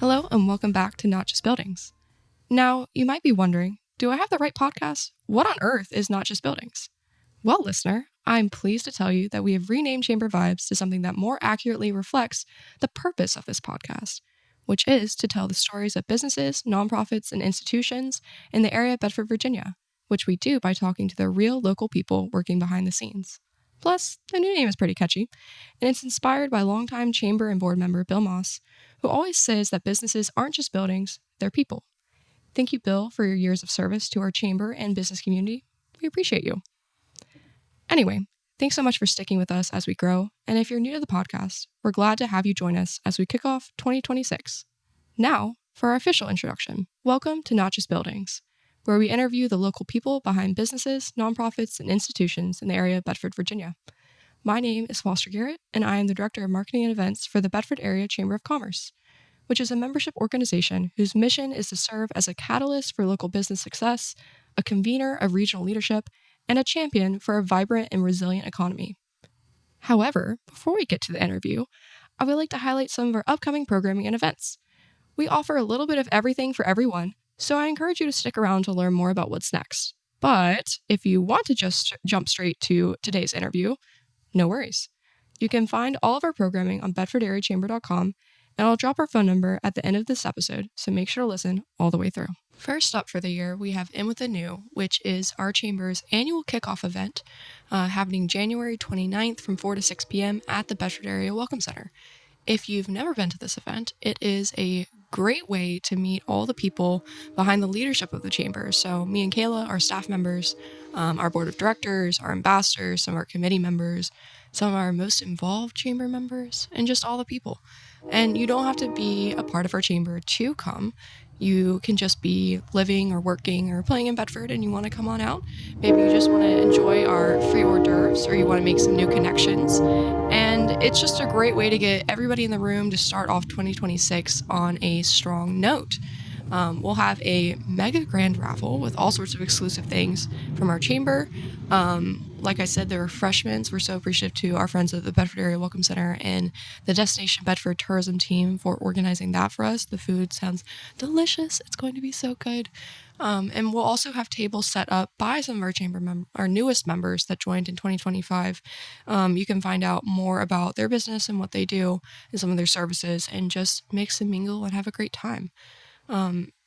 Hello and welcome back to Not Just Buildings. Now, you might be wondering, do I have the right podcast? What on earth is Not Just Buildings? Well, listener, I'm pleased to tell you that we have renamed Chamber Vibes to something that more accurately reflects the purpose of this podcast, which is to tell the stories of businesses, nonprofits, and institutions in the area of Bedford, Virginia, which we do by talking to the real local people working behind the scenes. Plus, the new name is pretty catchy, and it's inspired by longtime chamber and board member Bill Moss, who always says that businesses aren't just buildings, they're people. Thank you, Bill, for your years of service to our chamber and business community. We appreciate you. Anyway, thanks so much for sticking with us as we grow, and if you're new to the podcast, we're glad to have you join us as we kick off 2026. Now, for our official introduction, welcome to Not Just Buildings, where we interview the local people behind businesses, nonprofits, and institutions in the area of Bedford, Virginia. My name is Foster Garrett, and I am the Director of Marketing and Events for the Bedford Area Chamber of Commerce, which is a membership organization whose mission is to serve as a catalyst for local business success, a convener of regional leadership, and a champion for a vibrant and resilient economy. However, before we get to the interview, I would like to highlight some of our upcoming programming and events. We offer a little bit of everything for everyone, so I encourage you to stick around to learn more about what's next. But if you want to just jump straight to today's interview, no worries. You can find all of our programming on bedfordareachamber.com, and I'll drop our phone number at the end of this episode, so make sure to listen all the way through. First up for the year, we have In With the New, which is our chamber's annual kickoff event happening January 29th from 4 to 6 p.m. at the Bedford Area Welcome Center. If you've never been to this event, it is a great way to meet all the people behind the leadership of the chamber. So me and Kayla, our staff members, our board of directors, our ambassadors, some of our committee members, some of our most involved chamber members, and just all the people. And you don't have to be a part of our chamber to come. You can just be living or working or playing in Bedford and you want to come on out. Maybe you just want to enjoy our free hors d'oeuvres or you want to make some new connections. And it's just a great way to get everybody in the room to start off 2026 on a strong note. We'll have a mega grand raffle with all sorts of exclusive things from our chamber. Like I said, the refreshments. We're so appreciative to our friends at the Bedford Area Welcome Center and the Destination Bedford tourism team for organizing that for us. The food sounds delicious. It's going to be so good. And we'll also have tables set up by some of our chamber our newest members that joined in 2025. You can find out more about their business and what they do and some of their services and just mix and mingle and have a great time.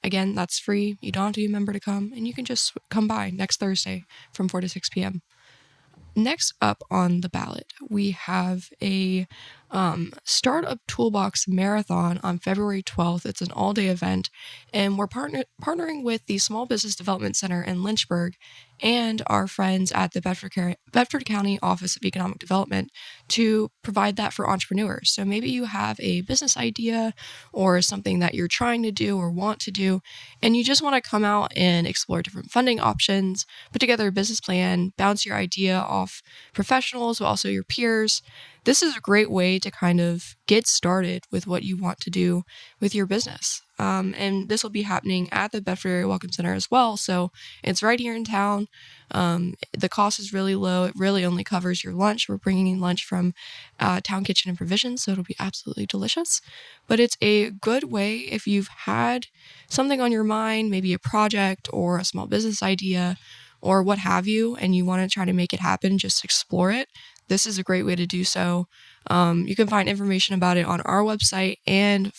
Again, that's free. You don't have to be a member to come, and you can just come by next Thursday from 4 to 6 p.m. Next up on the ballot, we have a Startup Toolbox Marathon on February 12th. It's an all-day event, and we're partnering with the Small Business Development Center in Lynchburg and our friends at the Bedford County Office of Economic Development to provide that for entrepreneurs. So maybe you have a business idea or something that you're trying to do or want to do, and you just want to come out and explore different funding options, put together a business plan, bounce your idea off professionals, but also your peers. This is a great way to kind of get started with what you want to do with your business. And this will be happening at the Bedford Area Welcome Center as well. So it's right here in town. The cost is really low. It really only covers your lunch. We're bringing in lunch from Town Kitchen and Provisions, so it'll be absolutely delicious. But it's a good way if you've had something on your mind, maybe a project or a small business idea or what have you, and you want to try to make it happen, just explore it. This is a great way to do so. You can find information about it on our website and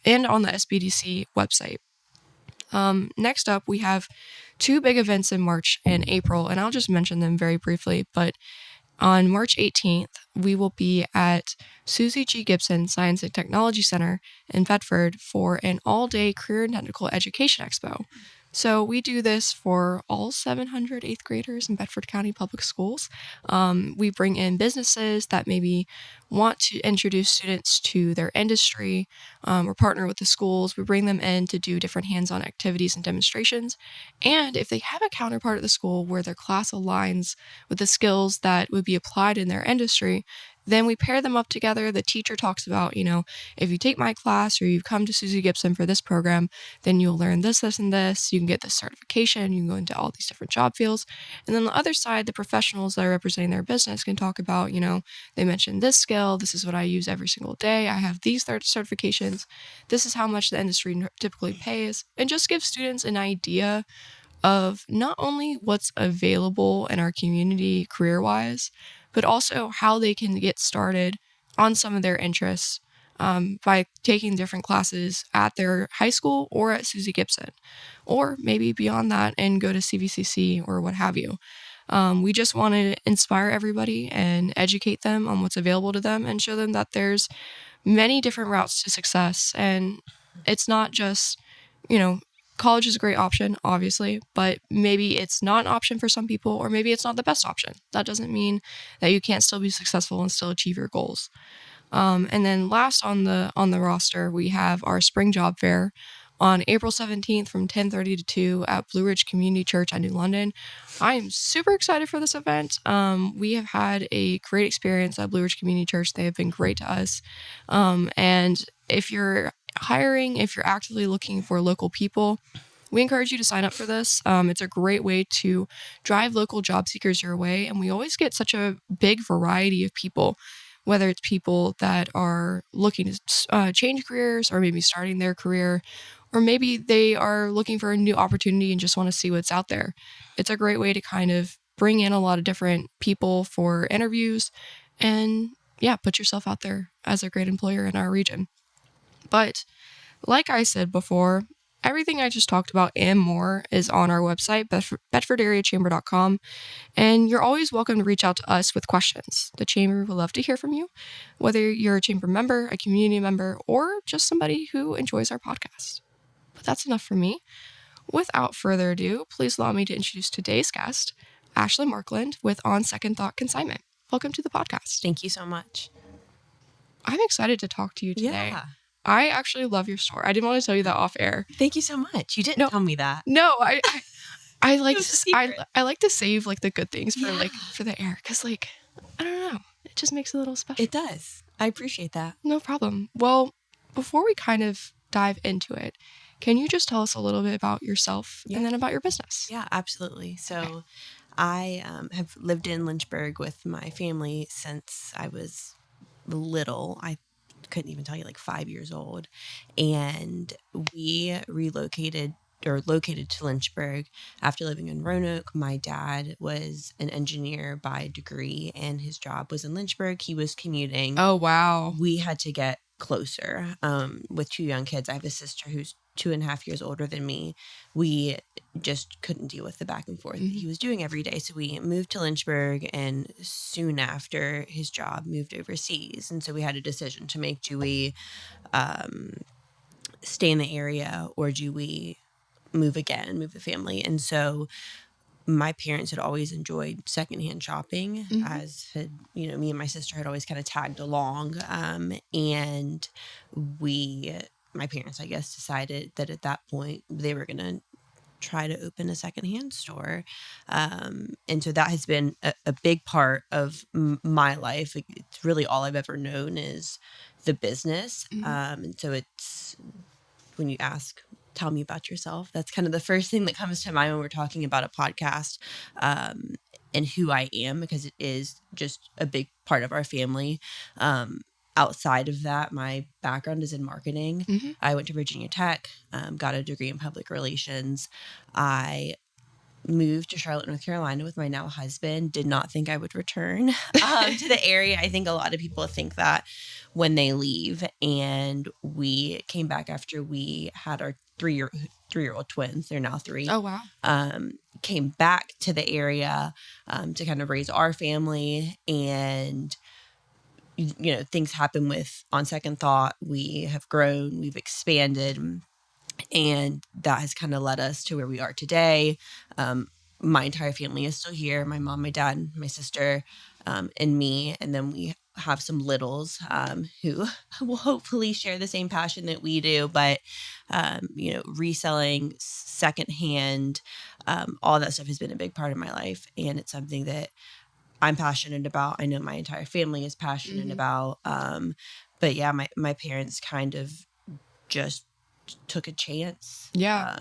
on the SBDC website. Next up, we have two big events in March and April, and I'll just mention them very briefly. But on March 18th, we will be at Susie G. Gibson Science and Technology Center in Bedford for an all-day career and technical education expo. So we do this for all 700 eighth graders in Bedford County Public Schools. We bring in businesses that maybe want to introduce students to their industry or partner with the schools. We bring them in to do different hands-on activities and demonstrations. And if they have a counterpart at the school where their class aligns with the skills that would be applied in their industry, Then we pair them up together. The teacher talks about, if you take my class or you come to Susie Gibson for this program, then you'll learn this, this, and this. You can get this certification. You can go into all these different job fields. And then the other side, the professionals that are representing their business can talk about, they mentioned this skill. This is what I use every single day. I have these certifications. This is how much the industry typically pays. And just give students an idea of not only what's available in our community career-wise, but also how they can get started on some of their interests by taking different classes at their high school or at Susie Gibson, or maybe beyond that and go to CVCC or what have you. We just want to inspire everybody and educate them on what's available to them and show them that there's many different routes to success. And it's not just, college is a great option, obviously, but maybe it's not an option for some people, or maybe it's not the best option. That doesn't mean that you can't still be successful and still achieve your goals. And then last on the roster, we have our spring job fair on April 17th from 10:30 to 2 at Blue Ridge Community Church at New London. I am super excited for this event. We have had a great experience at Blue Ridge Community Church. They have been great to us. And if you're hiring, if you're actively looking for local people, we encourage you to sign up for this. It's a great way to drive local job seekers your way. And we always get such a big variety of people, whether it's people that are looking to change careers or maybe starting their career, or maybe they are looking for a new opportunity and just want to see what's out there. It's a great way to kind of bring in a lot of different people for interviews and, put yourself out there as a great employer in our region. But like I said before, everything I just talked about and more is on our website, bedfordareachamber.com, and you're always welcome to reach out to us with questions. The Chamber would love to hear from you, whether you're a Chamber member, a community member, or just somebody who enjoys our podcast. But that's enough for me. Without further ado, please allow me to introduce today's guest, Ashley Markland with On Second Thought Consignment. Welcome to the podcast. Thank you so much. I'm excited to talk to you today. Yeah. I actually love your story. I didn't want to tell you that off air. Thank you so much. You didn't tell me that. No, I like I like to save like the good things for the air, because I don't know, it just makes it a little special. It does. I appreciate that. No problem. Well, before we kind of dive into it, can you just tell us a little bit about yourself and then about your business? Yeah, absolutely. So I have lived in Lynchburg with my family since I was little. I couldn't even tell you, like 5 years old. And we located to Lynchburg after living in Roanoke. My dad was an engineer by degree and his job was in Lynchburg. He was commuting. Oh, wow. We had to get closer with two young kids. I have a sister who's 2.5 years older than me. We just couldn't deal with the back and forth that he was doing every day. So we moved to Lynchburg, and soon after his job moved overseas. And so we had a decision to make. Do we stay in the area, or do we move the family? And so my parents had always enjoyed secondhand shopping, as had, me and my sister had always kind of tagged along. And my parents, I guess, decided that at that point they were going to try to open a secondhand store. And so that has been a big part of my life. It's really all I've ever known is the business. And so it's, when you ask, tell me about yourself, that's kind of the first thing that comes to mind when we're talking about a podcast, and who I am, because it is just a big part of our family. Outside of that, my background is in marketing. I went to Virginia Tech, got a degree in public relations. I moved to Charlotte, North Carolina with my now husband. Did not think I would return to the area. I think a lot of people think that when they leave. And we came back after we had our three-year-old twins. They're now 3. Oh, wow. Came back to the area to kind of raise our family. And things happen with On Second Thought. We have grown, we've expanded, and that has kind of led us to where we are today. My entire family is still here. My mom, my dad, my sister, and me. And then we have some littles who will hopefully share the same passion that we do. But, reselling, secondhand, all that stuff has been a big part of my life. And it's something that I'm passionate about. I know my entire family is passionate about. But yeah, my parents kind of just took a chance. Yeah.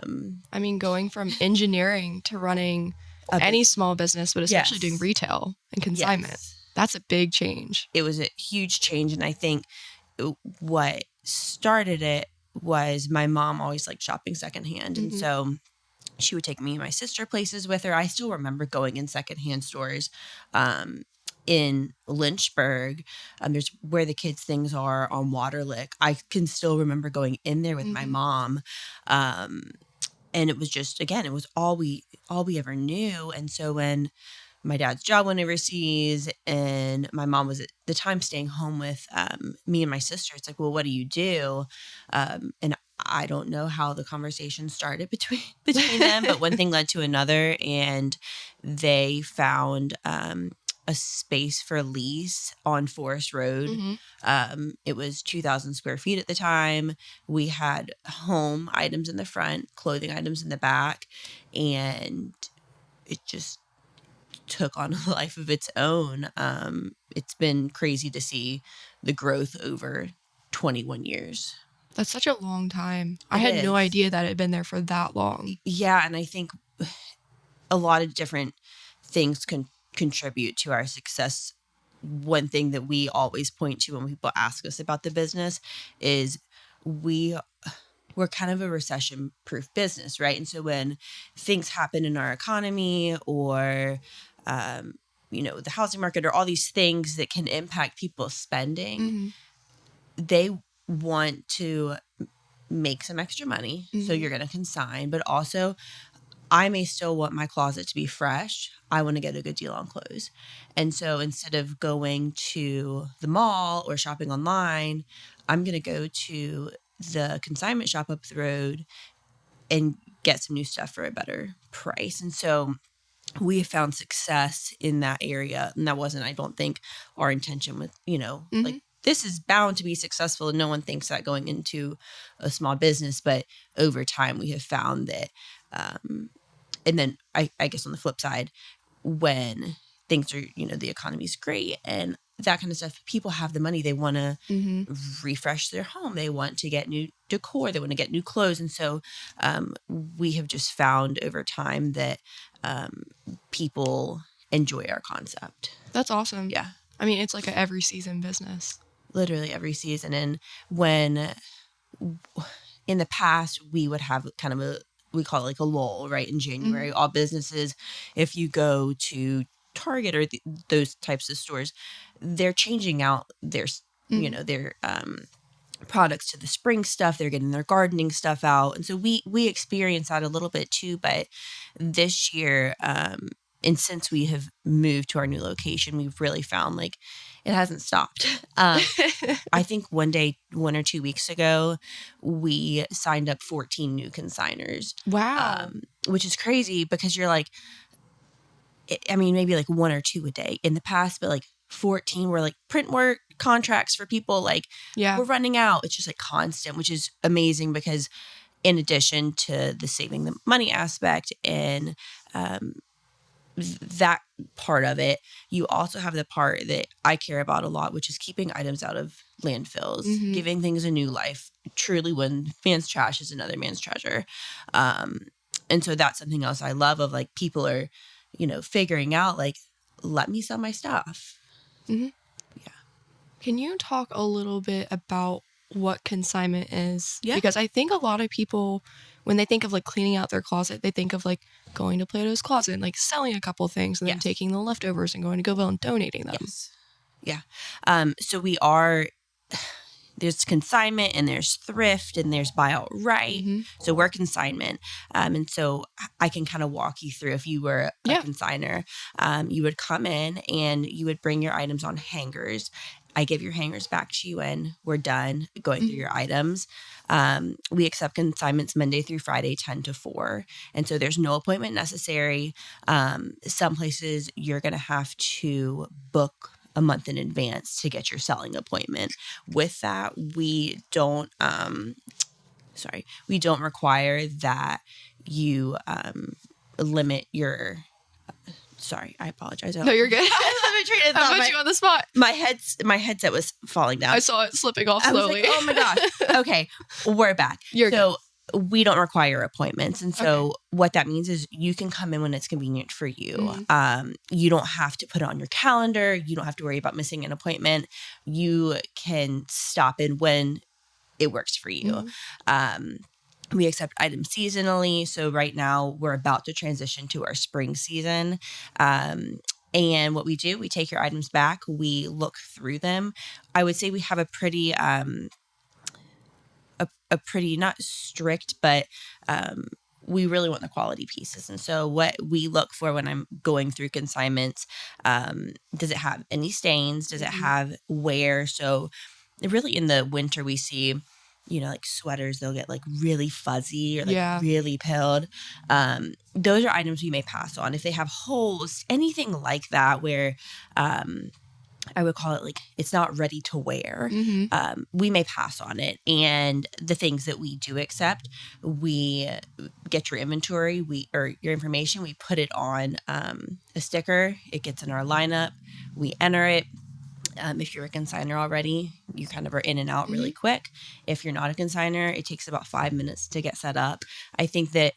I mean, going from engineering to running any small business, but especially doing retail and consignment, that's a big change. It was a huge change. And I think what started it was my mom always liked shopping secondhand. And so she would take me and my sister places with her. I still remember going in secondhand stores in Lynchburg. There's where the kids' things are on Waterlick. I can still remember going in there with my mom. And it was just, again, it was all we ever knew. And so when my dad's job went overseas and my mom was at the time staying home with me and my sister, it's like, well, what do you do? And I don't know how the conversation started between them, but one thing led to another, and they found a space for lease on Forest Road. It was 2,000 square feet at the time. We had home items in the front, clothing items in the back, and it just took on a life of its own. It's been crazy to see the growth over 21 years. That's such a long time. I had no idea that it had been there for that long. Yeah, and I think a lot of different things can contribute to our success. One thing that we always point to when people ask us about the business is we're kind of a recession-proof business, right? And so when things happen in our economy or the housing market or all these things that can impact people's spending, they want to make some extra money. So you're going to consign, but also I may still want my closet to be fresh. I want to get a good deal on clothes. And so instead of going to the mall or shopping online, I'm going to go to the consignment shop up the road and get some new stuff for a better price. And so we have found success in that area. And that wasn't, I don't think, our intention with, like, this is bound to be successful. And no one thinks that going into a small business. But over time, we have found that, and then I guess on the flip side, when things are, the economy's great and that kind of stuff, people have the money. They want to refresh their home. They want to get new decor. They want to get new clothes. And so we have just found over time that people enjoy our concept. That's awesome. Yeah. I mean, it's like a every season business. Literally every season. And when in the past, we would have kind of we call it like a lull, right? In January, all businesses, if you go to Target or those types of stores, they're changing out their, their products to the spring stuff. They're getting their gardening stuff out. And so we experience that a little bit too. But this year, and since we have moved to our new location, we've really found like it hasn't stopped. I think 1 or 2 weeks ago, we signed up 14 new consigners. Wow. Which is crazy because you're like, I mean, maybe like 1 or 2 a day in the past, but like 14 were like print work contracts for people. Like, we're running out. It's just like constant, which is amazing because in addition to the saving the money aspect and that part of it, you also have the part that I care about a lot, which is keeping items out of landfills, giving things a new life. Truly, one man's trash is another man's treasure. And so that's something else I love of like people are, figuring out like, let me sell my stuff. Yeah. Can you talk a little bit about what consignment is? Yeah. Because I think a lot of people, when they think of like cleaning out their closet, they think of like going to Plato's Closet and like selling a couple things and then taking the leftovers and going to Goodwill and donating them. Yes. Yeah. So there's consignment and there's thrift and there's buy outright. So we're consignment. And so I can kind of walk you through if you were a consigner, you would come in and you would bring your items on hangers. I give your hangers back to you when we're done going through your items. We accept consignments Monday through Friday, 10 to 4. And so there's no appointment necessary. Some places you're going to have to book a month in advance to get your selling appointment. With that, we don't require that you limit your. Sorry, I apologize. No, you're good. I train of I thought. put you on the spot. My headset was falling down. I saw it slipping off I was slowly. like, oh my gosh. Okay, we're back. You're so we don't require appointments. And so Okay. what that means is you can come in when it's convenient for you. Mhm. You don't have to put it on your calendar. You don't have to worry about missing an appointment. You can stop in when it works for you. Mhm. We accept items seasonally. So right now we're about to transition to our spring season. And what we do, we take your items back. We look through them. I would say we have a pretty not strict, but we really want the quality pieces. And so what we look for when I'm going through consignments, does it have any stains? Does it have wear? So really in the winter we see, like sweaters, they'll get like really fuzzy or like really pilled. Those are items we may pass on. If they have holes, anything like that where I would call it like it's not ready to wear. Mhm. We may pass on it. And the things that we do accept, we get your inventory, or your information, we put it on a sticker. It gets in our lineup. We enter it. If you're a consignor already, you kind of are in and out really quick. If you're not a consignor, it takes about 5 minutes to get set up. I think that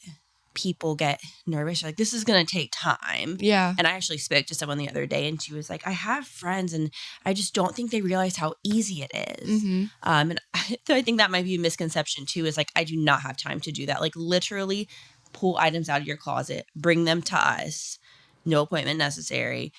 people get nervous. Like, this is going to take time. Yeah. And I actually spoke to someone the other day and she was like, I have friends and I just don't think they realize how easy it is. And so I think that might be a misconception too, is like, I do not have time to do that. Like literally pull items out of your closet, bring them to us, no appointment necessary.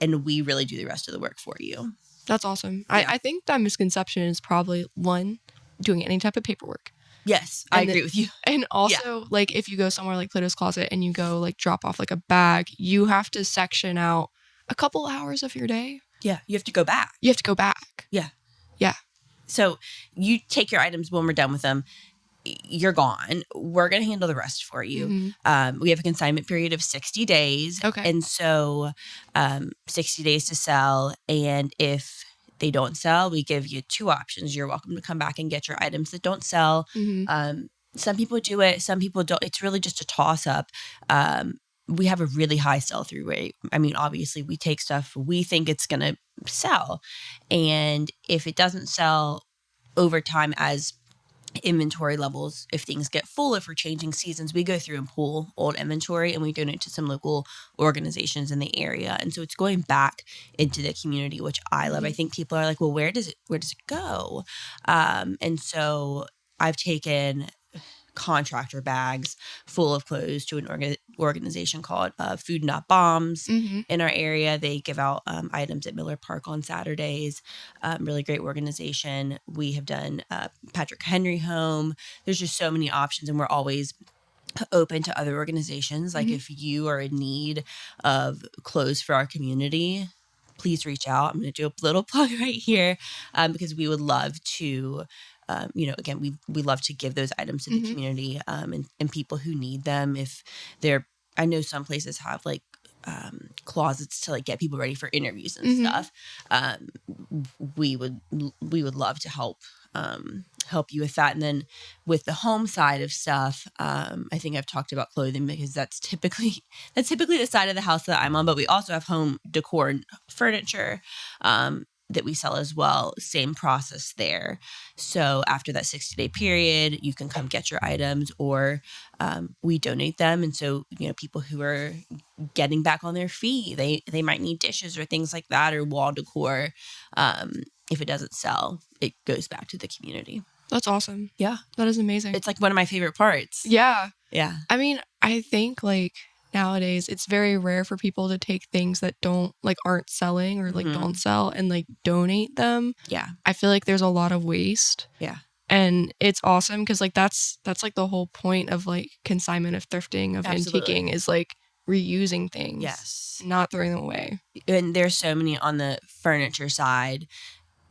And we really do the rest of the work for you. That's awesome. Yeah. I think that misconception is probably one, doing any type of paperwork. Yes, I agree with you. And also, like, if you go somewhere like Plato's Closet and you go, like, drop off, like, a bag, you have to section out a couple hours of your day. Yeah, you have to go back. You have to go back. Yeah. Yeah. So you take your items when we're done with them. You're gone. We're going to handle the rest for you. We have a consignment period of 60 days. Okay. And so 60 days to sell. And if they don't sell, we give you 2 options. You're welcome to come back and get your items that don't sell. Some people do it. Some people don't. It's really just a toss up. We have a really high sell-through rate. I mean, obviously we take stuff we think it's going to sell. And if it doesn't sell over time, as inventory levels, if things get full, if we're changing seasons, we go through and pull old inventory and we donate to some local organizations in the area. And so it's going back into the community, which I love. I think people are like, well, where does it go? And so I've taken contractor bags full of clothes to an organization called Food Not Bombs in our area. They give out items at Miller Park on Saturdays. Really great organization. We have done Patrick Henry Home. There's just so many options, and we're always open to other organizations. Like if you are in need of clothes for our community, please reach out. I'm going to do a little plug right here because we would love to again, we love to give those items to the community and people who need them. If they're, I know some places have like closets to like get people ready for interviews and stuff. We would love to help you with that. And then with the home side of stuff, I think I've talked about clothing because that's typically the side of the house that I'm on. But we also have home decor and furniture that we sell as well. Same process there. So after that 60-day period, you can come get your items, or we donate them. And so, people who are getting back on their feet, they might need dishes or things like that, or wall decor. If it doesn't sell, it goes back to the community. That's awesome. Yeah. That is amazing. It's like one of my favorite parts. Yeah. Yeah. I mean, I think like nowadays it's very rare for people to take things that aren't selling or don't sell and like donate them. Yeah. I feel like there's a lot of waste. Yeah. And it's awesome because like that's like the whole point of like consignment, of thrifting, of antiquing, is like reusing things. Yes. Not throwing them away. And there's so many on the furniture side.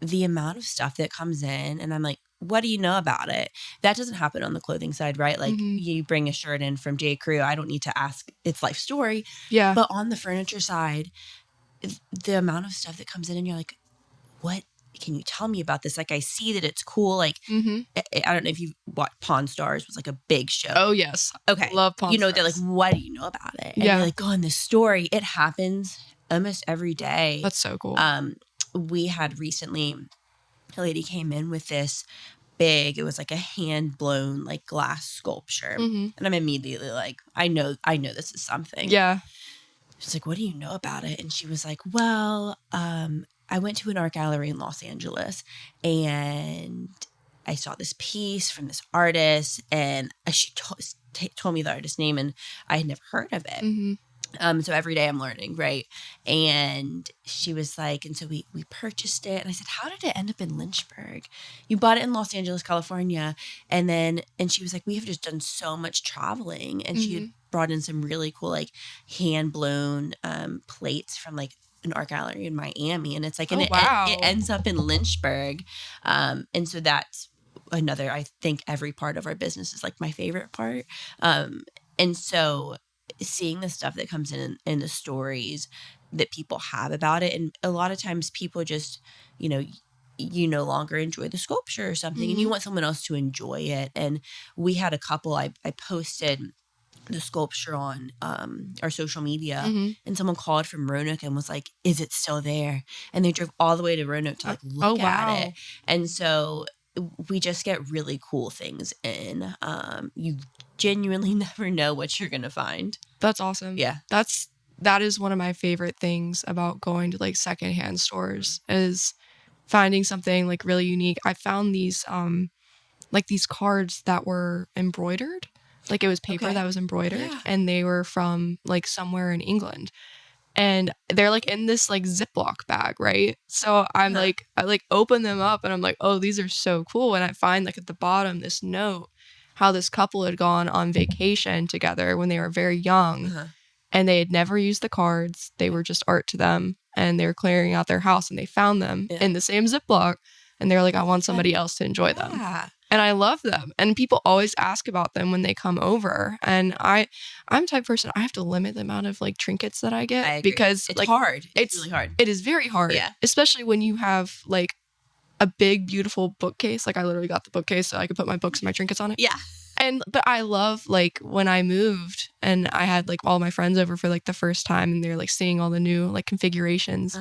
The amount of stuff that comes in, and I'm like, what do you know about it? That doesn't happen on the clothing side, right? Like you bring a shirt in from J. Crew. I don't need to ask its life story. Yeah. But on the furniture side, the amount of stuff that comes in and you're like, what can you tell me about this? Like, I see that it's cool. Like, I don't know if you've watched Pawn Stars, was like a big show. Oh, yes. Okay. Love Pawn Stars. They're like, what do you know about it? And yeah. you're like, oh, in this story, it happens almost every day. That's so cool. We had recently, a lady came in with this big, it was like a hand blown like glass sculpture. And I'm immediately like, I know this is something. Yeah. She's like, what do you know about it? And she was like, well, I went to an art gallery in Los Angeles and I saw this piece from this artist, and she told me the artist's name, and I had never heard of it. So every day I'm learning, right? And she was like, and so we purchased it. And I said, how did it end up in Lynchburg? You bought it in Los Angeles, California. And she was like, we have just done so much traveling. And she had brought in some really cool, like hand blown plates from like an art gallery in Miami. And it's like, it ends up in Lynchburg. And so that's another, I think every part of our business is like my favorite part. And so seeing the stuff that comes in the stories that people have about it. And a lot of times people just, you no longer enjoy the sculpture or something and you want someone else to enjoy it. And we had a couple, I posted the sculpture on our social media and someone called from Roanoke and was like, is it still there? And they drove all the way to Roanoke to like look at it. And so we just get really cool things in. You genuinely never know what you're gonna find. That's awesome. Yeah. That is one of my favorite things about going to like secondhand stores is finding something like really unique. I found these like these cards that were embroidered. Like it was paper that was embroidered and they were from like somewhere in England. And they're like in this like Ziploc bag, right? So I'm like, I like open them up and I'm like, oh, these are so cool. And I find like at the bottom this note, how this couple had gone on vacation together when they were very young and they had never used the cards. They were just art to them and they were clearing out their house and they found them in the same Ziploc. And they're like, I want somebody else to enjoy them. And I love them. And people always ask about them when they come over. And I'm the type of person, I have to limit the amount of like trinkets that I get because it's like hard. It's really hard. It is very hard. Yeah. Especially when you have like a big, beautiful bookcase. Like I literally got the bookcase so I could put my books and my trinkets on it. Yeah. But I love like when I moved and I had like all my friends over for like the first time and they're like seeing all the new like configurations.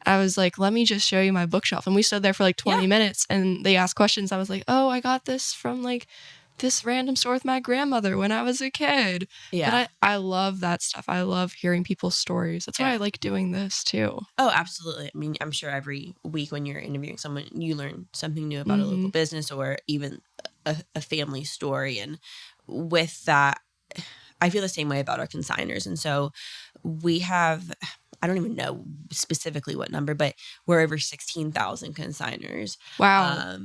I was like, let me just show you my bookshelf. And we stood there for like 20 minutes and they asked questions. I was like, oh, I got this from like this random store with my grandmother when I was a kid. Yeah. But I love that stuff. I love hearing people's stories. That's why I like doing this too. Oh, absolutely. I mean, I'm sure every week when you're interviewing someone, you learn something new about a local business or even a family story. And with that, I feel the same way about our consigners. And so we have, I don't even know specifically what number, but we're over 16,000 consigners. Wow.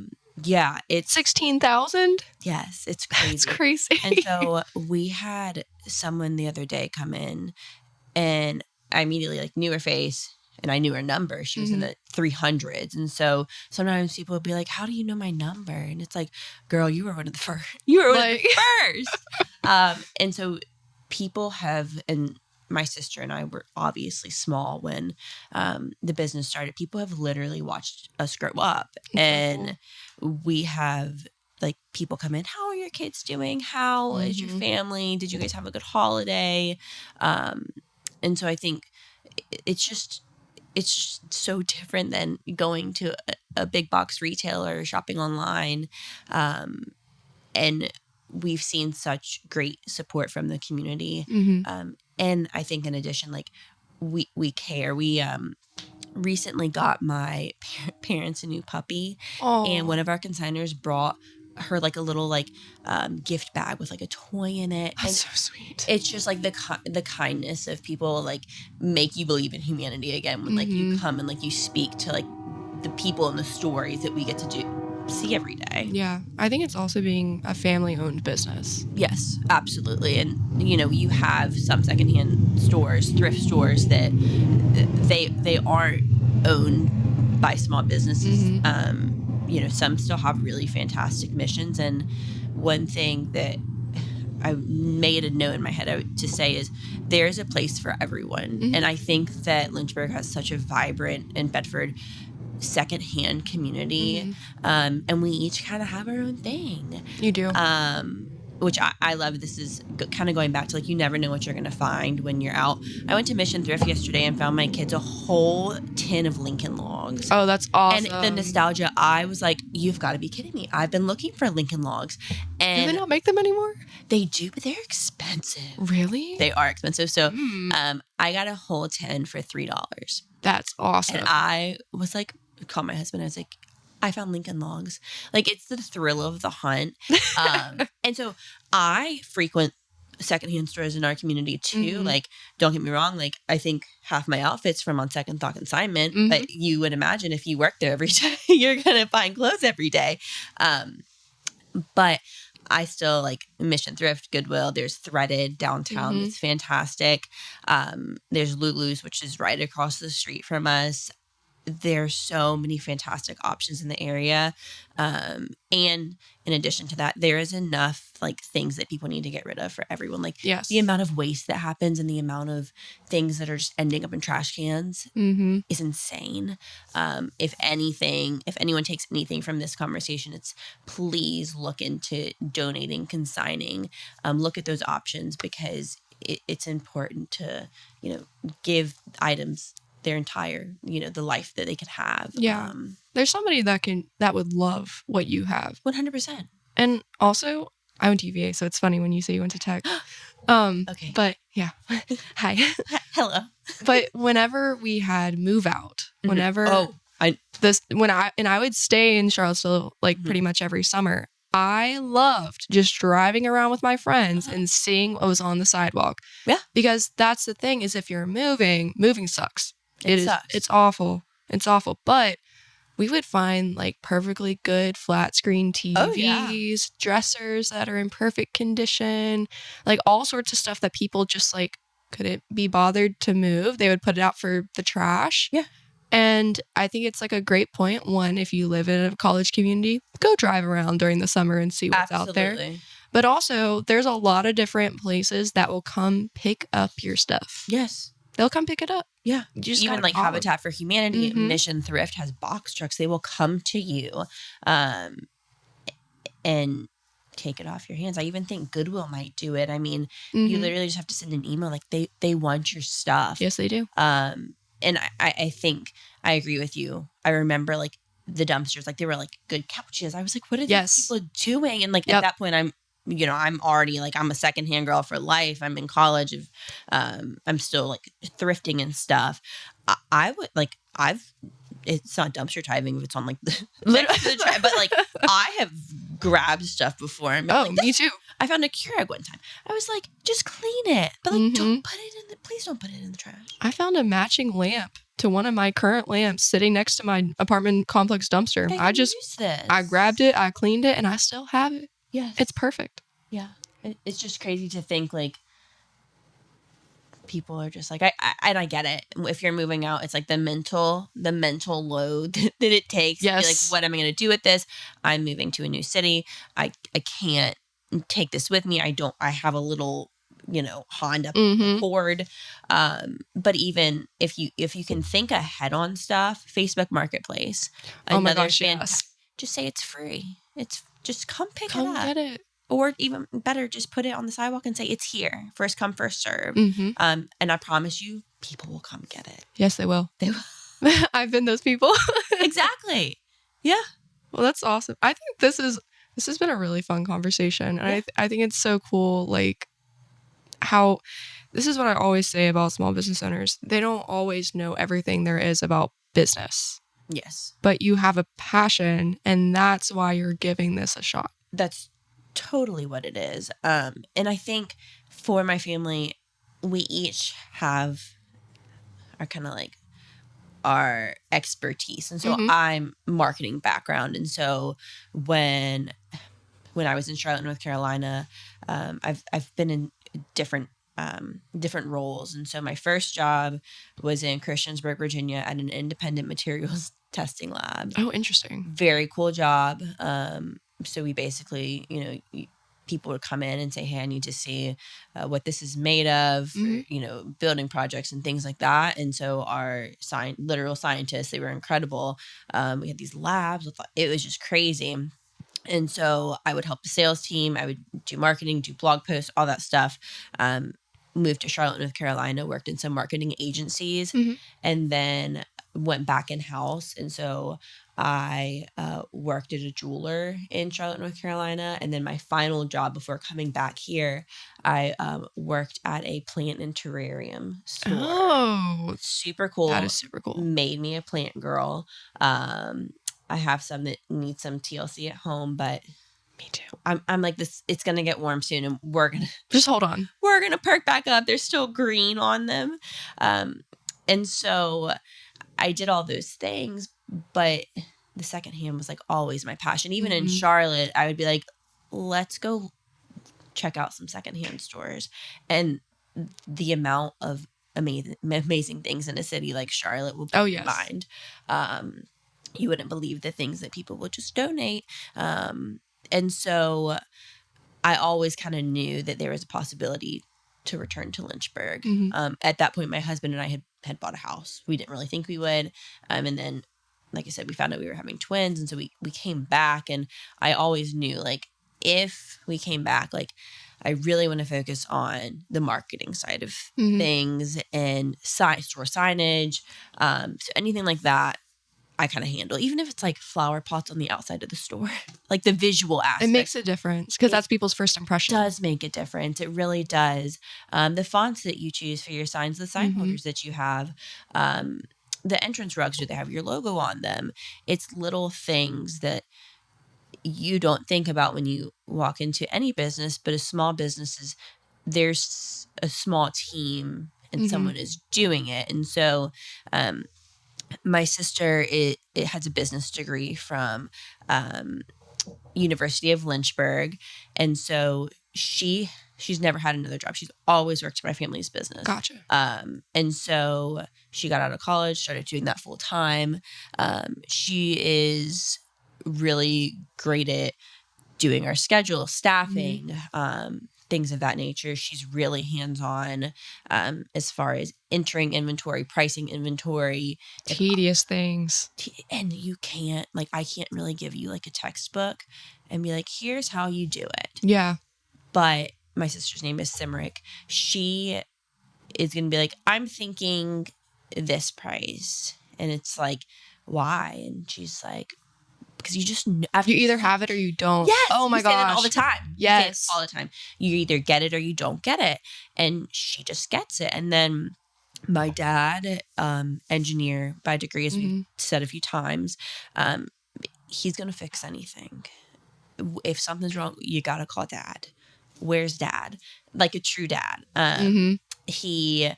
Yeah, it's 16,000. Yes, it's crazy. It's crazy. And so we had someone the other day come in, and I immediately like knew her face, and I knew her number. She was in the 300s, and so sometimes people would be like, "How do you know my number?" And it's like, "Girl, you were one of the first. You were one of the first." And so people have, and my sister and I were obviously small when the business started. People have literally watched us grow up. And we have like people come in, how are your kids doing? How is your family? Did you guys have a good holiday? And so I think it's just so different than going to a big box retailer or shopping online. And we've seen such great support from the community. And I think in addition, like we care. We recently got my parents a new puppy. And one of our consigners brought her like a little like gift bag with like a toy in it. That's so sweet. It's just like the kindness of people like make you believe in humanity again when like you come and like you speak to like the people and the stories that we get to see every day. Yeah, I think it's also being a family-owned business. Yes, absolutely. And you have some secondhand stores, thrift stores that they aren't owned by small businesses. Some still have really fantastic missions. And one thing that I made a note in my head to say is there's a place for everyone. And I think that Lynchburg has such a vibrant, and Bedford, secondhand community. And we each kind of have our own thing. You do. which I love. This is kind of going back to like, you never know what you're going to find when you're out. I went to Mission Thrift yesterday and found my kids a whole tin of Lincoln Logs. Oh, that's awesome. And the nostalgia, I was like, you've got to be kidding me. I've been looking for Lincoln Logs. And do they not make them anymore? They do, but they're expensive. Really? They are expensive. So I got a whole tin for $3. That's awesome. And I was like, called my husband. I was like, I found Lincoln Logs. Like, it's the thrill of the hunt. And so I frequent secondhand stores in our community too. Like, don't get me wrong. Like, I think half my outfits from On Second Thought Consignment, but you would imagine if you work there every day, you're going to find clothes every day. But I still like Mission Thrift, Goodwill. There's Threaded downtown. It's fantastic. There's Lulu's, which is right across the street from us. There's so many fantastic options in the area. And in addition to that, there is enough like things that people need to get rid of for everyone. Like the amount of waste that happens and the amount of things that are just ending up in trash cans is insane. If anyone takes anything from this conversation, it's please look into donating, consigning, look at those options, because it's important to, give items their entire, the life that they could have. Yeah. There's somebody that would love what you have. 100%. And also, I went to UVA, so it's funny when you say you went to Tech. Okay. But yeah. Hi. Hello. But whenever we had move out, whenever I would stay in Charlottesville like pretty much every summer. I loved just driving around with my friends and seeing what was on the sidewalk. Yeah. Because that's the thing, is if you're moving sucks. It sucks. It's awful. It's awful. But we would find like perfectly good flat screen TVs, dressers that are in perfect condition, like all sorts of stuff that people just like couldn't be bothered to move. They would put it out for the trash. Yeah. And I think it's like a great point. One, if you live in a college community, go drive around during the summer and see what's out there. But also, there's a lot of different places that will come pick up your stuff. Yes. They'll come pick it up. Yeah. Even like Habitat for Humanity, Mission Thrift has box trucks. They will come to you and take it off your hands. I even think Goodwill might do it. I mean, you literally just have to send an email. Like they want your stuff. Yes, they do. And I think I agree with you. I remember like the dumpsters, like they were like good couches. I was like, what are these people doing? And like at that point, I'm already like, I'm a secondhand girl for life. I'm in college. I'm still like thrifting and stuff. I would like, it's not dumpster diving if it's on like the but like I have grabbed stuff before. And me too. I found a Keurig one time. I was like, just clean it, but like please don't put it in the trash. I found a matching lamp to one of my current lamps sitting next to my apartment complex dumpster. I grabbed it, I cleaned it, and I still have it. Yeah, it's perfect. Yeah, it's just crazy to think like people are just like, I get it. If you're moving out, it's like the mental load that it takes. Yes. To be like, what am I going to do with this? I'm moving to a new city. I can't take this with me. I have a little, Honda Accord. But even if you can think ahead on stuff, Facebook Marketplace. Oh my gosh, yes. Just say it's free. It's just come pick it up. Come get it. Or even better, just put it on the sidewalk and say it's here. First come, first serve. And I promise you, people will come get it. Yes, they will. They will. I've been those people. Exactly. Yeah. Well, that's awesome. I think this has been a really fun conversation. And I think it's so cool, like, how this is what I always say about small business owners. They don't always know everything there is about business. Yes. But you have a passion, and that's why you're giving this a shot. That's totally what it is. And I think for my family, we each have our kind of like our expertise. And so I'm marketing background. And so when I was in Charlotte, North Carolina, I've been in different roles. And so my first job was in Christiansburg, Virginia at an independent materials testing lab. Oh, interesting. Very cool job. So we basically, people would come in and say, hey, I need to see what this is made of, building projects and things like that. And so our literal scientists, they were incredible. We had these labs. It was just crazy. And so I would help the sales team. I would do marketing, do blog posts, all that stuff. Moved to Charlotte, North Carolina, worked in some marketing agencies, and then went back in-house. And so I worked at a jeweler in Charlotte, North Carolina. And then my final job before coming back here, I worked at a plant and terrarium store. Oh, super cool. that is super cool. Made me a plant girl. I have some that need some TLC at home, but me too. I'm like this. It's gonna get warm soon, and we're gonna just hold on. We're gonna perk back up. They're still green on them, and so I did all those things. But the secondhand was like always my passion. Even in Charlotte, I would be like, "Let's go check out some secondhand stores," and the amount of amazing things in a city like Charlotte will blow your mind. You wouldn't believe the things that people would just donate. And so I always kind of knew that there was a possibility to return to Lynchburg. At that point, my husband and I had bought a house. We didn't really think we would. And then, like I said, we found out we were having twins. And so we came back. And I always knew, like, if we came back, like, I really want to focus on the marketing side of things and store signage. So anything like that, I kind of handle, even if it's like flower pots on the outside of the store, like the visual aspect. It makes a difference because that's people's first impression. It does make a difference. It really does. The fonts that you choose for your signs, the sign holders that you have, the entrance rugs, do they have your logo on them? It's little things that you don't think about when you walk into any business, but a small business there's a small team and someone is doing it. And so, my sister it has a business degree from University of Lynchburg, and so she's never had another job. She's always worked in my family's business. Gotcha. And so she got out of college, started doing that full time. She is really great at doing our schedule, staffing, things of that nature. She's really hands-on as far as entering inventory, pricing inventory. Tedious things. And you can't, like, I can't really give you like a textbook and be like, here's how you do it. Yeah. But my sister's name is Simrick. She is going to be like, I'm thinking this price. And it's like, why? And she's like, because you just you either have it or you don't. Yes. Oh my gosh. You say that all the time. Yes. You say it all the time. You either get it or you don't get it. And she just gets it. And then my dad, engineer by degree, as we've said a few times, he's going to fix anything. If something's wrong, you got to call dad. Where's dad? Like a true dad. He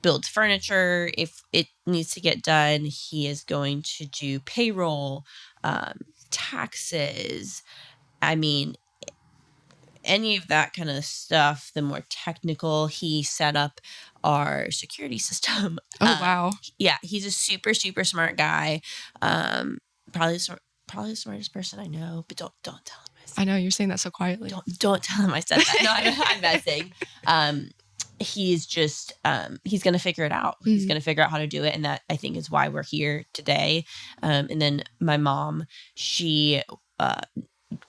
builds furniture. If it needs to get done, he is going to do payroll, taxes. I mean, any of that kind of stuff, the more technical. He set up our security system. Oh, wow. Yeah, he's a super, super smart guy. Probably the smartest person I know, but don't tell him I said I know, you're saying that so quietly. Don't tell him I said that. No, I'm messing. He's just, he's going to figure it out. He's going to figure out how to do it. And that, I think, is why we're here today. And then my mom, she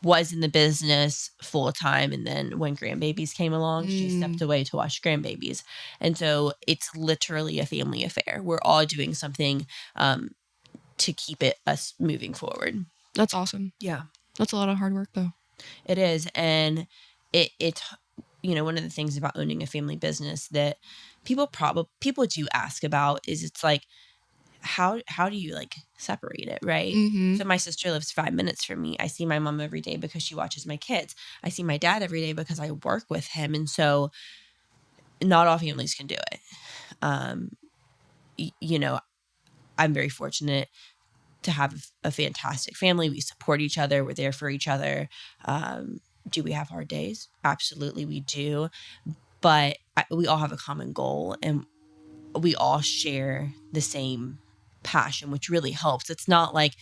was in the business full time. And then when grandbabies came along, she stepped away to watch grandbabies. And so it's literally a family affair. We're all doing something to keep us moving forward. That's awesome. Yeah. That's a lot of hard work, though. It is. And it's, one of the things about owning a family business that people do ask about is, it's like, how do you like separate it, right? So my sister lives 5 minutes from me. I see my mom every day because she watches my kids. I see my dad every day because I work with him. And so not all families can do it. I'm very fortunate to have a fantastic family. We support each other. We're there for each other. Do we have hard days? Absolutely, we do. But we all have a common goal, and we all share the same passion, which really helps. It's not like,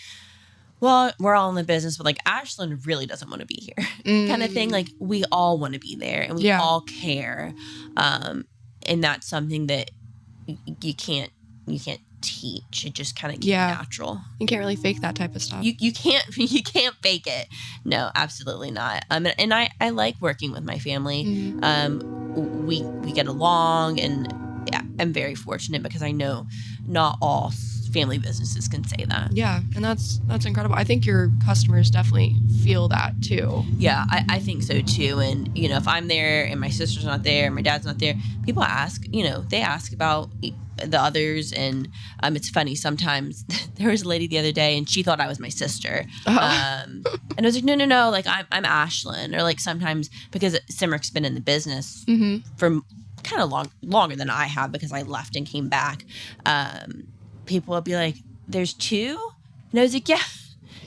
well, we're all in the business, but like Ashlyn really doesn't want to be here kind of thing. Like, we all want to be there, and we all care. And that's something that you can't teach. It just kind of came natural. You can't really fake that type of stuff. You can't fake it. No, absolutely not. And I like working with my family. We get along, and yeah, I'm very fortunate because I know not all family businesses can say that. Yeah, and that's incredible. I think your customers definitely feel that too. Yeah, I think so too. And if I'm there and my sister's not there, my dad's not there, people ask. They ask about the others, and it's funny sometimes. There was a lady the other day, and she thought I was my sister. And I was like, no, like I'm Ashlyn. Or like sometimes, because Simrick's been in the business for kind of longer than I have, because I left and came back. People will be like, "There's two?" And I was like, "Yeah,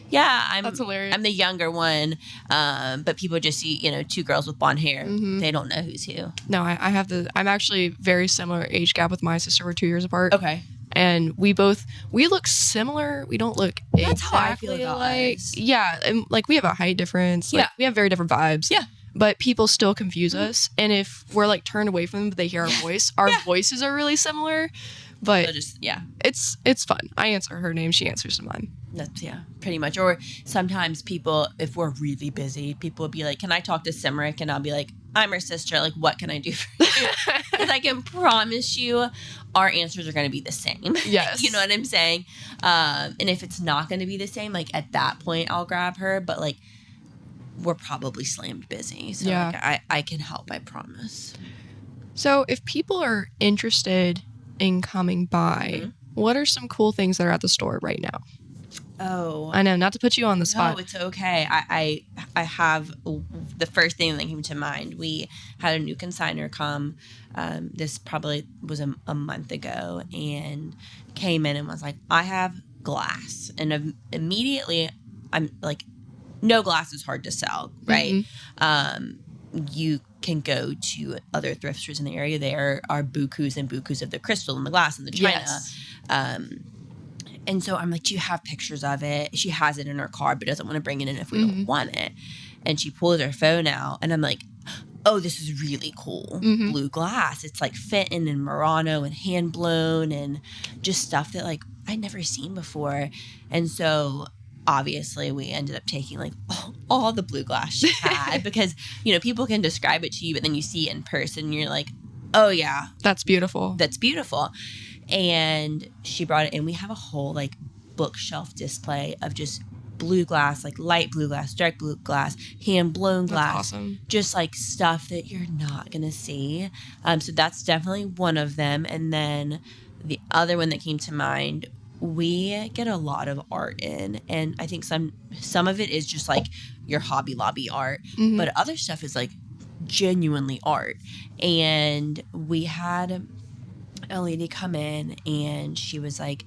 That's hilarious. I'm the younger one." But people just see, two girls with blonde hair. They don't know who's who. No, I'm actually very similar age gap with my sister. We're 2 years apart. Okay. And we look similar. We don't look That's exactly how I feel about alike. us. Yeah, and like we have a height difference. Like, we have very different vibes. Yeah. But people still confuse us. And if we're like turned away from them, but they hear our voice, our voices are really similar. But it's fun. I answer her name, she answers to mine. That's pretty much. Or sometimes people, if we're really busy, people will be like, "Can I talk to Simrick?" And I'll be like, "I'm her sister. Like, what can I do for you?" Because I can promise you, our answers are going to be the same. Yes. You know what I'm saying? And if it's not going to be the same, like at that point, I'll grab her. But like, we're probably slammed busy. So like, I can help. I promise. So if people are interested in coming by, what are some cool things that are at the store right now? Oh, I know, not to put you on the spot. No, it's okay. I have the first thing that came to mind. We had a new consignor come. This probably was a month ago, and came in and was like, "I have glass," and immediately I'm like, "No, glass is hard to sell, right?" You can go to other thrift stores in the area. There are bukus and bukus of the crystal and the glass and the china. Yes. And so I'm like, "Do you have pictures of it?" She has it in her car, but doesn't want to bring it in if we don't want it. And she pulls her phone out, and I'm like, "Oh, this is really cool. Blue glass. It's like fitting and Murano and hand blown and just stuff that like I'd never seen before." And so obviously we ended up taking like all the blue glass she had because, people can describe it to you, but then you see it in person and you're like, "Oh yeah, that's beautiful. That's beautiful." And she brought it in. We have a whole like bookshelf display of just blue glass, like light blue glass, dark blue glass, hand blown glass. That's awesome. Just like stuff that you're not going to see. So that's definitely one of them. And then the other one that came to mind, we get a lot of art in, and I think some of it is just like your Hobby Lobby art, but other stuff is like genuinely art. And we had a lady come in, and she was like,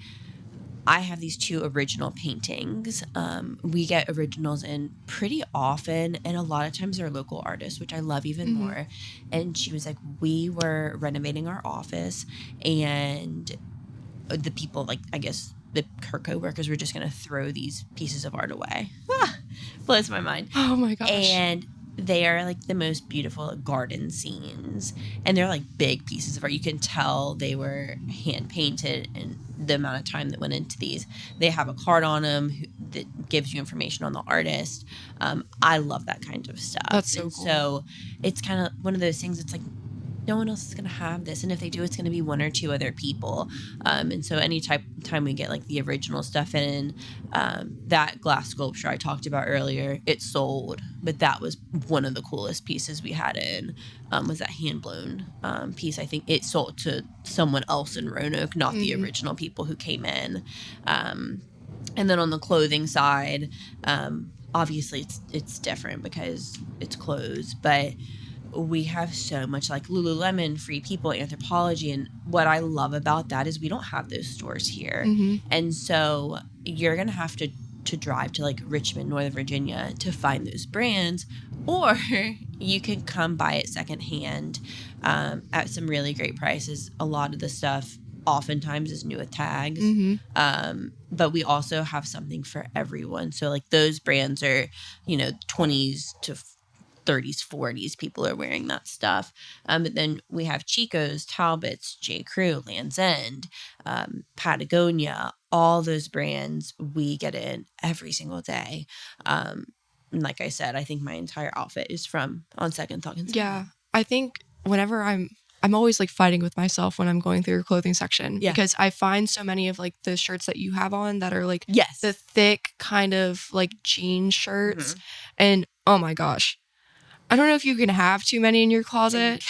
"I have these two original paintings." We get originals in pretty often, and a lot of times they're local artists, which I love even more. And she was like, "We were renovating our office, and the people, like, I guess her co-workers were just going to throw these pieces of art away." Blows my mind. Oh my gosh. And they are like the most beautiful garden scenes, and they're like big pieces of art. You can tell they were hand painted, and the amount of time that went into these. They have a card on them that gives you information on the artist. I love that kind of stuff. That's so cool. So it's kind of one of those things. It's like, no one else is going to have this, and if they do, it's going to be one or two other people. And so any time we get like the original stuff in, that glass sculpture I talked about earlier, it sold, but that was one of the coolest pieces we had in, was that hand blown piece. I think it sold to someone else in Roanoke, not the original people who came in. And then on the clothing side, obviously it's different because it's clothes, but we have so much like Lululemon, Free People, Anthropology, and what I love about that is we don't have those stores here. And so you're going to have to drive to like Richmond, Northern Virginia to find those brands, or you can come buy it secondhand at some really great prices. A lot of the stuff oftentimes is new with tags, but we also have something for everyone. So like those brands are, 20s to 30s, 40s, people are wearing that stuff. But then we have Chico's, Talbot's, J. Crew, Land's End, Patagonia, all those brands we get in every single day. And like I said, I think my entire outfit is from On Second Thought Consignment. Yeah, I think whenever I'm always like fighting with myself when I'm going through your clothing section because I find so many of like the shirts that you have on that are like the thick kind of like jean shirts. And oh my gosh, I don't know if you can have too many in your closet.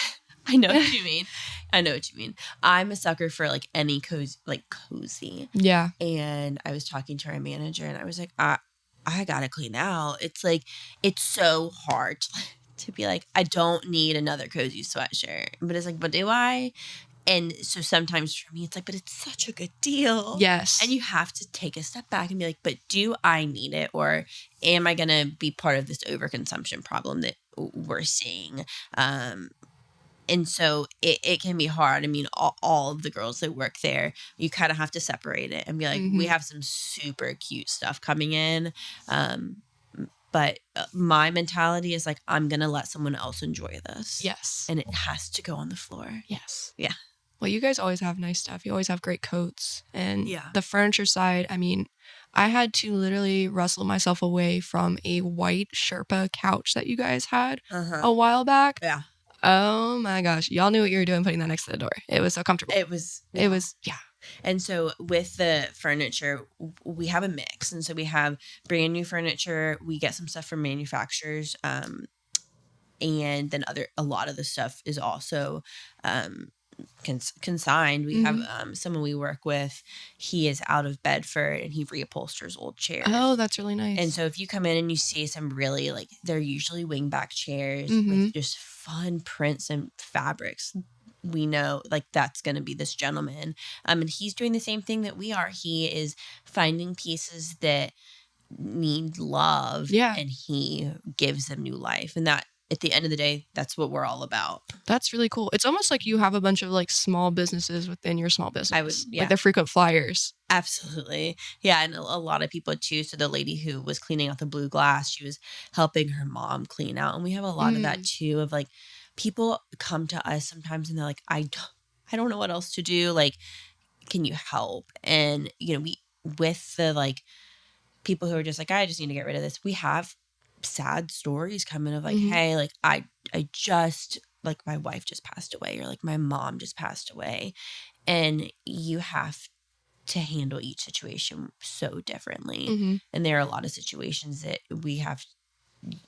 I know what you mean. I know what you mean. I'm a sucker for like any cozy. Yeah. And I was talking to our manager and I was like, I gotta clean out. It's like, it's so hard to be like, I don't need another cozy sweatshirt. But it's like, but do I? And so sometimes for me, it's like, but it's such a good deal. Yes. And you have to take a step back and be like, but do I need it? Or am I going to be part of this overconsumption problem that we're seeing? And so it can be hard. I mean, all of the girls that work there, you kind of have to separate it and be like, we have some super cute stuff coming in. But my mentality is like, I'm going to let someone else enjoy this. Yes. And it has to go on the floor. Yes. Yeah. Well, you guys always have nice stuff. You always have great coats. And the furniture side, I mean, I had to literally wrestle myself away from a white Sherpa couch that you guys had a while back. Yeah. Oh my gosh. Y'all knew what you were doing putting that next to the door. It was so comfortable. It was. And so with the furniture, we have a mix. And so we have brand new furniture. We get some stuff from manufacturers. And then a lot of the stuff is also consigned. We have someone we work with. He is out of Bedford and he reupholsters old chairs. Oh, that's really nice. And so if you come in and you see some really like, they're usually wingback chairs with just fun prints and fabrics, we know like that's going to be this gentleman. And he's doing the same thing that we are. He is finding pieces that need love and he gives them new life. And that, at the end of the day, that's what we're all about. That's really cool. It's almost like you have a bunch of like small businesses within your small business. Like the frequent flyers. Absolutely. Yeah. And a lot of people too. So the lady who was cleaning out the blue glass, she was helping her mom clean out. And we have a lot of that too, of like people come to us sometimes and they're like, I don't know what else to do. Like, can you help? And, you know, with the like people who are just like, I just need to get rid of this. We have sad stories coming of like, hey, like I just, like my wife just passed away or like my mom just passed away. And you have to handle each situation so differently. And there are a lot of situations that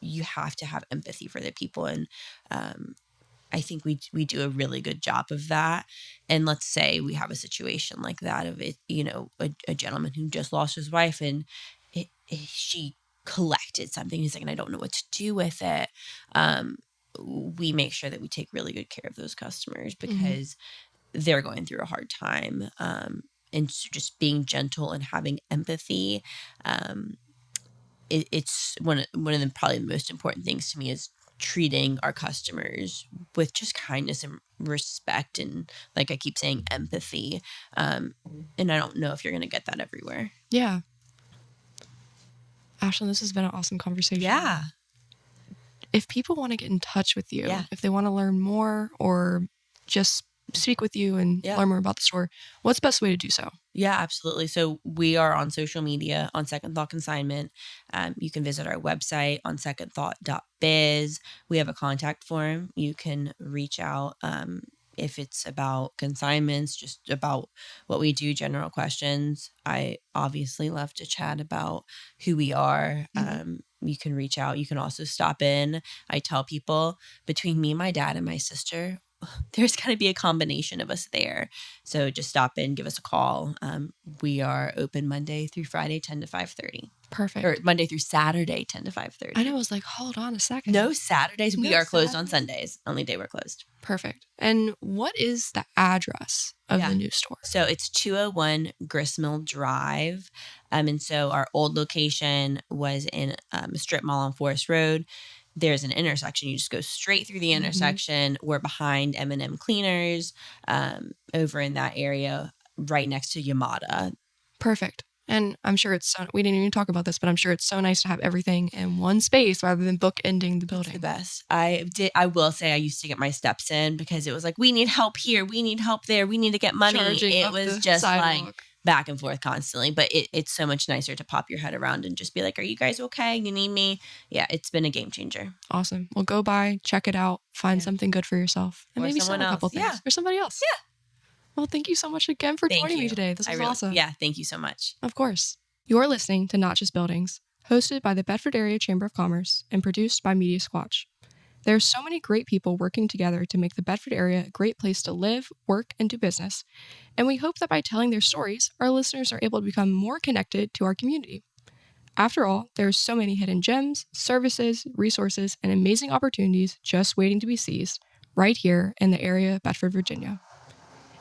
you have to have empathy for the people. And I think we do a really good job of that. And let's say we have a situation like that of it, you know, a gentleman who just lost his wife and she collected something. He's like, and I don't know what to do with it. We make sure that we take really good care of those customers because they're going through a hard time. And so just being gentle and having empathy, it's one of the probably the most important things to me is treating our customers with just kindness and respect and, like I keep saying, empathy. And I don't know if you're going to get that everywhere. Yeah. Ashlyn, this has been an awesome conversation. Yeah. If people want to get in touch with you, if they want to learn more or just speak with you and learn more about the store, what's the best way to do so? Yeah, absolutely. So we are on social media on Second Thought Consignment. You can visit our website on secondthought.biz. We have a contact form. You can reach out if it's about consignments, just about what we do, general questions. I obviously love to chat about who we are. You can reach out. You can also stop in. I tell people between me, my dad, and my sister, there's going to be a combination of us there. So just stop in, give us a call. We are open Monday through Friday, 10 to 5:30. Perfect. Or Monday through Saturday, 10 to 5:30. I know. I was like, hold on a second. No Saturdays. We are closed on Sundays. Only day we're closed. Perfect. And what is the address of the new store? So it's 201 Gristmill Drive. And so our old location was in a strip mall on Forest Road. There's an intersection. You just go straight through the intersection. We're behind M&M Cleaners over in that area, right next to Yamada. Perfect. And I'm sure we didn't even talk about this, but I'm sure it's so nice to have everything in one space rather than bookending the building. It's the best. I will say I used to get my steps in because it was like, we need help here, we need help there, we need to get money. Charging it up was the just sidewalk. like back and forth constantly. But it's so much nicer to pop your head around and just be like, are you guys okay? You need me? Yeah, it's been a game changer. Awesome. Well, go by, check it out, find something good for yourself, and Or maybe someone sell a couple else. things. Yeah. Or somebody else. Yeah. Well, thank you so much again for joining me today. This was awesome. Yeah, thank you so much. Of course. You're listening to Not Just Buildings, hosted by the Bedford Area Chamber of Commerce and produced by Media Squatch. There are so many great people working together to make the Bedford area a great place to live, work, and do business, and we hope that by telling their stories, our listeners are able to become more connected to our community. After all, there are so many hidden gems, services, resources, and amazing opportunities just waiting to be seized right here in the area of Bedford, Virginia.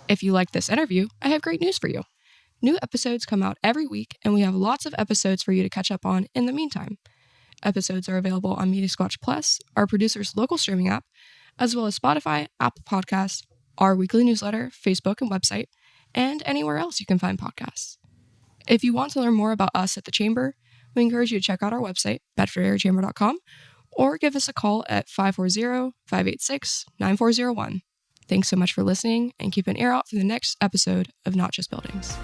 If you like this interview, I have great news for you. New episodes come out every week, and we have lots of episodes for you to catch up on in the meantime. Episodes are available on Media Squatch Plus, our producer's local streaming app, as well as Spotify, Apple Podcasts, our weekly newsletter, Facebook and website, and anywhere else you can find podcasts. If you want to learn more about us at the Chamber, we encourage you to check out our website, bedfordareachamber.com, or give us a call at 540-586-9401. Thanks so much for listening, and keep an ear out for the next episode of Not Just Buildings.